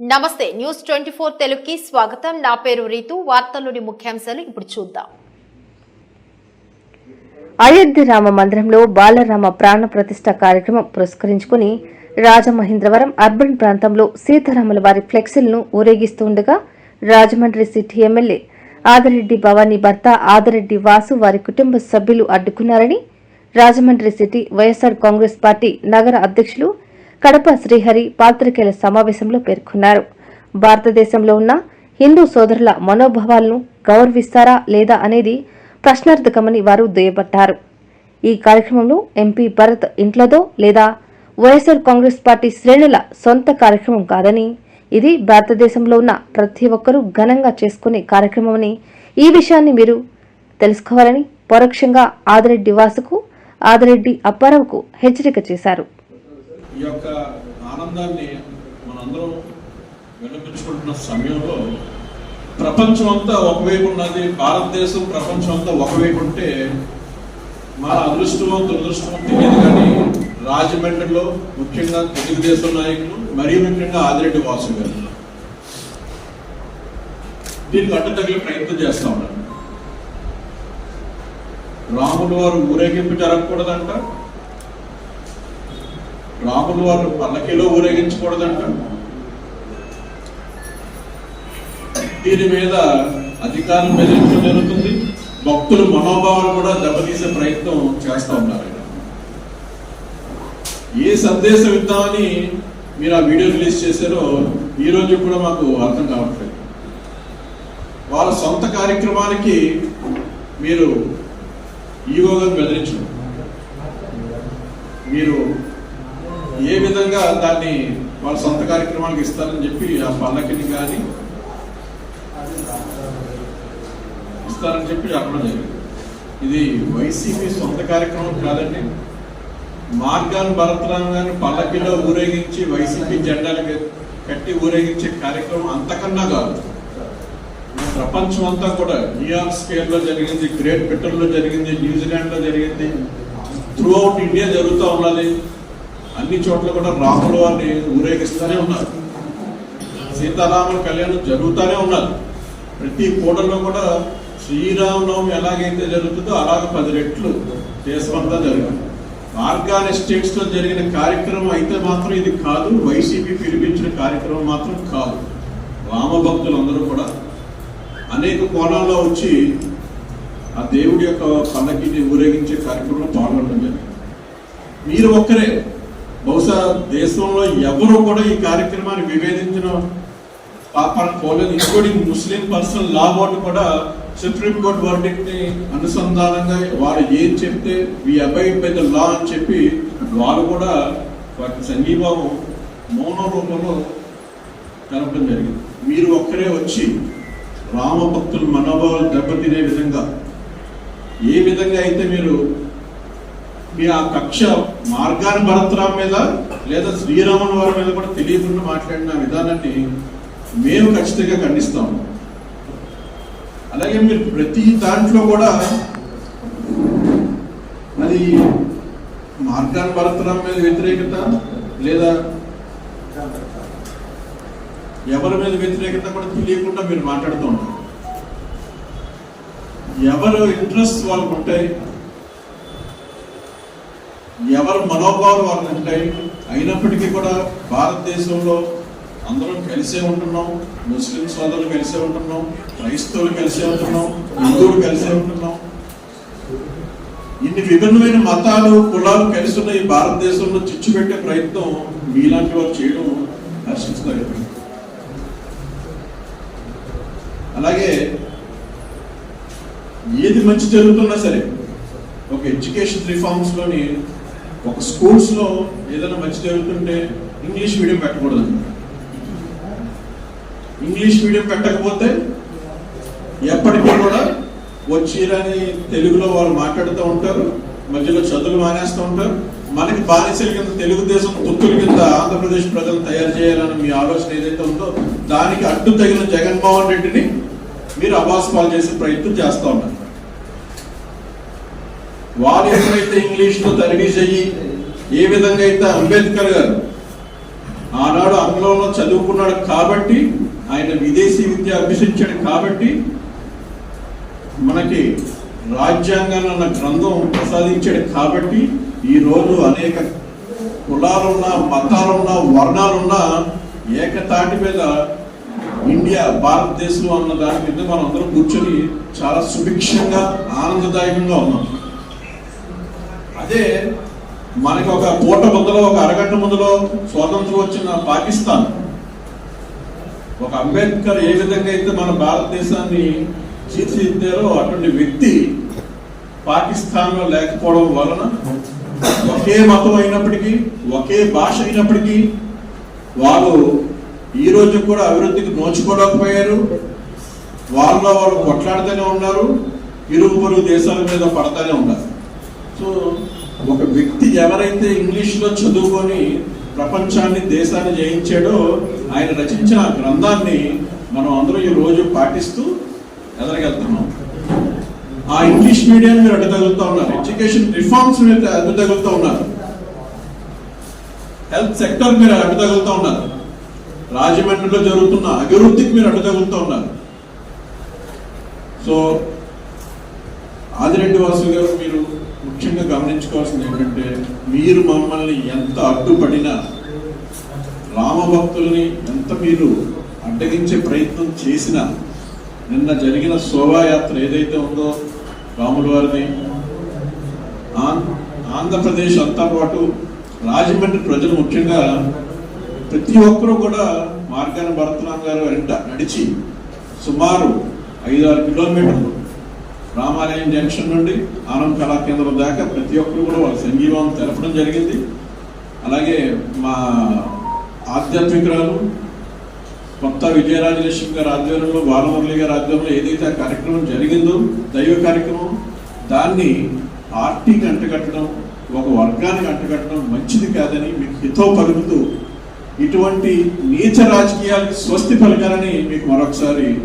నమస్తే న్యూస్ 24 తెలుగుకి స్వాగతం. నా పేరు రీతు. వార్తల్లోని ముఖ్యాంశాలు ఇప్పుడు చూద్దాం. అయోధ్య రామ మందిరంలో బాలరామ ప్రాణ ప్రతిష్ఠ కార్యక్రమం పురస్కరించుకుని రాజమహేంద్రవరం అర్బన్ ప్రాంతంలో సీతారాముల వారి ఫ్లెక్సీలను ఊరేగిస్తుండగా రాజమండ్రి సిటీ ఎమ్మెల్యే ఆదిరెడ్డి భవానీ భర్త ఆదిరెడ్డి వాసు వారి కుటుంబ సభ్యులు అడ్డుకున్నారని రాజమండ్రి సిటీ వైఎస్ఆర్ కాంగ్రెస్ పార్టీ నగర అధ్యక్షులు కడప శ్రీహరి పాత్రికేయుల సమావేశంలో పేర్కొన్నారు. భారతదేశంలో ఉన్న హిందూ సోదరుల మనోభావాలను గౌరవిస్తారా లేదా అనేది ప్రశ్నార్థకమని వారు దుయ్యబట్టారు. ఈ కార్యక్రమంలో ఎంపీ భరత్ ఇంట్లోదో లేదా వైఎస్ఆర్ కాంగ్రెస్ పార్టీ శ్రేణుల సొంత కార్యక్రమం కాదని, ఇది భారతదేశంలో ఉన్న ప్రతి ఒక్కరూ ఘనంగా చేసుకునే కార్యక్రమమని, ఈ విషయాన్ని మీరు తెలుసుకోవాలని పరోక్షంగా ఆదిరెడ్డి వాసుకు, ఆదిరెడ్డి అప్పారావుకు హెచ్చరిక చేశారు. ఈ యొక్క ఆనందాన్ని మనందరం వినిపించుకుంటున్న సమయంలో ప్రపంచం అంతా ఒకవైపు ఉన్నది, భారతదేశం ప్రపంచం అంతా ఒకవైపు ఉంటే మన అదృష్టమో దురదృష్టమో తెలియదు. కానీ రాజమండ్రిలో ముఖ్యంగా తెలుగుదేశం నాయకులు, మరీ ముఖ్యంగా ఆదిరెడ్డి వాసు గారు దీనికి అడ్డు తగిలే ప్రయత్నం చేస్తా ఉన్నారు. రాముడు వారు ఊరేగింపు జరగకూడదంట, రాముడు వారు పల్లకిలో ఊరేగించకూడదంట, దీని మీద అధికారం బెదిరించడం జరుగుతుంది. భక్తుల మనోభావాలు కూడా దెబ్బతీసే ప్రయత్నం చేస్తూ ఉన్నారు. ఏ సందేశం ఇద్దామని మీరు ఆ వీడియో రిలీజ్ చేశారో ఈ రోజు కూడా మాకు అర్థం కావట్లేదు. వాళ్ళ సొంత కార్యక్రమానికి మీరు ఈగోగా బెదిరించడం, మీరు ఏ విధంగా దాన్ని వాళ్ళ సొంత కార్యక్రమాలకు ఇస్తారని చెప్పి ఆ పల్లకిని కానీ ఇస్తారని చెప్పి చెప్పడం జరిగింది. ఇది వైసీపీ సొంత కార్యక్రమం కాదండి. మార్గాన్ భరతరామ్ గారిని పల్లకిలో ఊరేగించి వైసీపీ జెండాలు కట్టి ఊరేగించే కార్యక్రమం అంతకన్నా కాదు. ప్రపంచం అంతా కూడా న్యూయార్క్ స్కేల్లో జరిగింది, గ్రేట్ బ్రిటన్లో జరిగింది, న్యూజిలాండ్లో జరిగింది, త్రూ అవుట్ ఇండియా జరుగుతూ ఉన్నది. అన్ని చోట్ల కూడా రాముల వారిని ఊరేగిస్తూనే ఉన్నారు. సీతారాముల కళ్యాణం జరుగుతూనే ఉన్నారు. ప్రతి కూడల్లో కూడా శ్రీరామనవమి ఎలాగైతే జరుగుతుందో అలాగే 10 రెట్లు దేశమంతా జరిగింది. మార్గాన్ ఎస్టేట్స్ లో జరిగిన కార్యక్రమం అయితే మాత్రం ఇది కాదు, వైసీపీ పిలిపించిన కార్యక్రమం మాత్రం కాదు. రామభక్తులందరూ కూడా అనేక కోణాల్లో వచ్చి ఆ దేవుడి యొక్క పల్లకిని ఊరేగించే కార్యక్రమంలో పాల్గొనడం జరిగింది. మీరు ఒక్కరే, బహుశా దేశంలో ఎవరు కూడా ఈ కార్యక్రమాన్ని విభేదించిన పాపాన్ని పోలేదు. ఇంక్లూడింగ్ ముస్లిం పర్సనల్ లా బోర్డు కూడా సుప్రీంకోర్టు వర్డిక్ట్ ని అనుసంధానంగా వారు ఏం చెప్తే వి అబైడ్ బై ద లా అని చెప్పి వారు కూడా వాటి సంఘీభావం మౌన రూపంలో తెలపడం జరిగింది. మీరు ఒక్కరే వచ్చి రామభక్తుల మనోభావాలు దెబ్బతినే విధంగా ఏ విధంగా అయితే మీరు మీ ఆ కక్ష మార్గాన్ భరతరామ్ మీద లేదా శ్రీరాముల వారి మీద కూడా తెలియకుండా మాట్లాడిన విధానాన్ని మేము ఖచ్చితంగా ఖండిస్తాము. అలాగే మీరు ప్రతి దాంట్లో కూడా అది మార్గాన్ భరతరామ్ మీద వ్యతిరేకత లేదా ఎవరి మీద వ్యతిరేకత కూడా తెలియకుండా మీరు మాట్లాడుతూ ఉంటారు. ఎవరు ఇంట్రెస్ట్ వాళ్ళకు ఉంటాయి, ఎవరి మనోభావాలు వాళ్ళకు ఉంటాయి. అయినప్పటికీ కూడా భారతదేశంలో అందరం కలిసే ఉంటున్నాం. ముస్లిం సోదరులు కలిసే ఉంటున్నాం, క్రైస్తవులు కలిసే ఉంటున్నాం, హిందువులు కలిసే ఉంటున్నాం. ఇన్ని విభిన్నమైన మతాలు, కులాలు కలిసి ఉన్న ఈ భారతదేశంలో చిచ్చు పెట్టే ప్రయత్నం మీలాంటి వారు చేయడం హర్షించదగ్గది. అలాగే ఏది మంచి జరుగుతున్నా సరే, ఒక ఎడ్యుకేషన్ రిఫార్మ్స్ లోని ఒక స్కూల్స్ లో ఏదైనా మంచి జరుగుతుంటే ఇంగ్లీష్ మీడియం పెట్టకూడదు. ఇంగ్లీష్ మీడియం పెట్టకపోతే ఎప్పటికీ కూడా వచ్చిరని తెలుగులో వాళ్ళు మాట్లాడుతూ ఉంటారు, మధ్యలో చదువులు మానేస్తూ ఉంటారు. మనకి బానిసల కింద తెలుగుదేశం తొత్తుల కింద ఆంధ్రప్రదేశ్ ప్రజలు తయారు చేయాలని మీ ఆలోచన ఏదైతే ఉందో దానికి అడ్డు తగిన జగన్మోహన్ రెడ్డిని మీరు అబాస్పాలు చేసే ప్రయత్నం చేస్తూ ఉన్నారు. వారు ఎప్పుడైతే ఇంగ్లీష్లో తరబీజ్ అయ్యి ఏ విధంగా అయితే అంబేద్కర్ గారు ఆనాడు ఆంగ్లంలో చదువుకున్నాడు కాబట్టి, ఆయన విదేశీ విద్య అభ్యసించాడు కాబట్టి మనకి రాజ్యాంగాన్ని అన్న గ్రంథం ప్రసాదించాడు కాబట్టి ఈ రోజు అనేక కులాలున్నా, మతాలున్నా, వర్ణాలున్నా ఏకతాటి మీద ఇండియా, భారతదేశం అన్న దాని మీద మనం అందరం కూర్చొని చాలా సుభిక్షంగా, ఆనందదాయకంగా ఉన్నాం. అదే మనకి ఒక పూట ముందులో, ఒక అరగంట ముందులో స్వాతంత్రం వచ్చిన పాకిస్తాన్, ఒక అంబేద్కర్ ఏ విధంగా అయితే మన భారతదేశాన్ని తీర్చిదిద్దారో అటువంటి వ్యక్తి పాకిస్తాన్ లో లేకపోవడం వలన ఒకే మతం అయినప్పటికీ, ఒకే భాష అయినప్పటికీ వాళ్ళు ఈ రోజు కూడా అభివృద్ధికి నోచుకోలేకపోయారు. వాళ్ళు కొట్లాడుతూనే ఉన్నారు, ఇరుగు పొరుగు దేశాల మీద పడతానే ఉన్నారు. సో ఒక వ్యక్తి ఎవరైతే ఇంగ్లీష్లో చదువుకొని ప్రపంచాన్ని, దేశాన్ని జయించాడో ఆయన రచించిన గ్రంథాన్ని మనం అందరూ ఈ రోజు పాటిస్తూ ఎదరగలుగుతున్నాం. ఆ ఇంగ్లీష్ మీడియాన్ని మీరు అడ్డుతగులుతూ ఉన్నారు, ఎడ్యుకేషన్ రిఫార్మ్స్ మీరు అడ్డుతగులుతూ ఉన్నారు, హెల్త్ సెక్టర్ మీరు అడ్డుతగులుతూ ఉన్నారు, రాజమండ్రిలో జరుగుతున్న అభివృద్ధికి మీరు అడ్డుతగులుతూ ఉన్నారు. సో ఆదిరెడ్డి వాసు గారు, మీరు ముఖ్యంగా గమనించుకోవాల్సింది ఏంటంటే, మీరు మమ్మల్ని ఎంత అడ్డుపడినా, రామభక్తుల్ని ఎంత మీరు అడ్డగించే ప్రయత్నం చేసినా, నిన్న జరిగిన శోభాయాత్ర ఏదైతే ఉందో రాముల వారిది, ఆంధ్రప్రదేశ్ అంతా పాటు రాజమండ్రి ప్రజలు ముఖ్యంగా ప్రతి ఒక్కరూ కూడా మార్గాన భరతరాం గారు వెంట నడిచి సుమారు 5-6 కిలోమీటర్లు రామాలయం జంక్షన్ నుండి ఆనంద్ కళా కేంద్రం దాకా ప్రతి ఒక్కరు కూడా వాళ్ళ సంఘీభావం తెలపడం జరిగింది. అలాగే మా ఆధ్యాత్మికురాలు కొత్త విజయరాజలక్ష్మి గారి ఆధ్వర్యంలో, బాలమురళి గారి ఆధ్వర్యంలో ఏదైతే ఆ కార్యక్రమం జరిగిందో, దైవ కార్యక్రమం, దాన్ని పార్టీకి అంటగట్టడం, ఒక వర్గానికి అంటగట్టడం మంచిది కాదని మీకు హితో పలుకుతూ ఇటువంటి నీచ రాజకీయాలకు స్వస్తి పలకాలని మీకు మరొకసారి